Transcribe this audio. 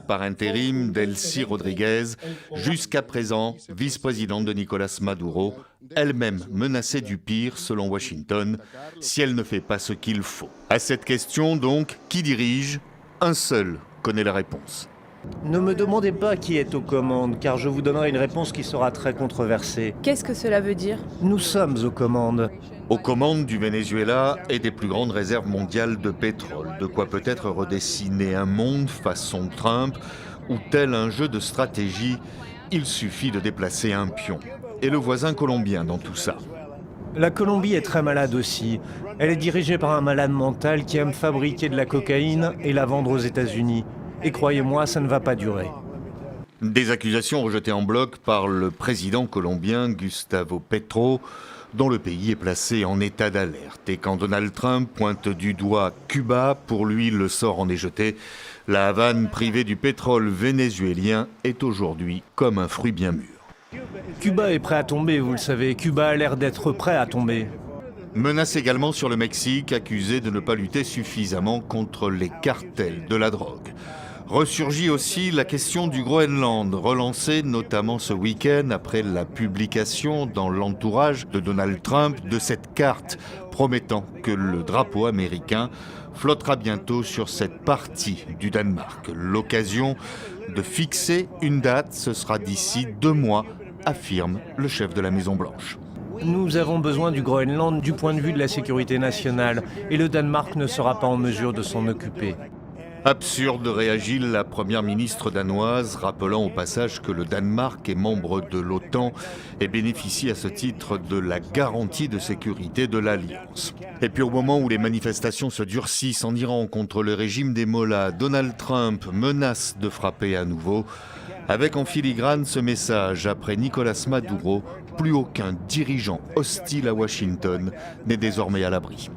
par intérim d'Elcy Rodriguez, jusqu'à présent vice-présidente de Nicolás Maduro, elle-même menacée du pire selon Washington, si elle ne fait pas ce qu'il faut. À cette question donc, qui dirige? Un seul connaît la réponse. Ne me demandez pas qui est aux commandes, car je vous donnerai une réponse qui sera très controversée. Qu'est-ce que cela veut dire? Nous sommes aux commandes. Aux commandes du Venezuela et des plus grandes réserves mondiales de pétrole, de quoi peut-être redessiner un monde façon Trump, ou tel un jeu de stratégie, il suffit de déplacer un pion. Et le voisin colombien dans tout ça. La Colombie est très malade aussi. Elle est dirigée par un malade mental qui aime fabriquer de la cocaïne et la vendre aux États-Unis. Et croyez-moi, ça ne va pas durer. Des accusations rejetées en bloc par le président colombien Gustavo Petro, dont le pays est placé en état d'alerte. Et quand Donald Trump pointe du doigt Cuba, pour lui le sort en est jeté. La Havane, privée du pétrole vénézuélien, est aujourd'hui comme un fruit bien mûr. Cuba est prêt à tomber, vous le savez. Cuba a l'air d'être prêt à tomber. Menace également sur le Mexique, accusé de ne pas lutter suffisamment contre les cartels de la drogue. Ressurgit aussi la question du Groenland, relancée notamment ce week-end après la publication dans l'entourage de Donald Trump de cette carte promettant que le drapeau américain flottera bientôt sur cette partie du Danemark. L'occasion de fixer une date, ce sera d'ici 2 mois, affirme le chef de la Maison-Blanche. Nous avons besoin du Groenland du point de vue de la sécurité nationale, et le Danemark ne sera pas en mesure de s'en occuper. Absurde, réagit la première ministre danoise, rappelant au passage que le Danemark est membre de l'OTAN et bénéficie à ce titre de la garantie de sécurité de l'Alliance. Et puis au moment où les manifestations se durcissent en Iran contre le régime des Mollahs, Donald Trump menace de frapper à nouveau, avec en filigrane ce message: après Nicolás Maduro, plus aucun dirigeant hostile à Washington n'est désormais à l'abri.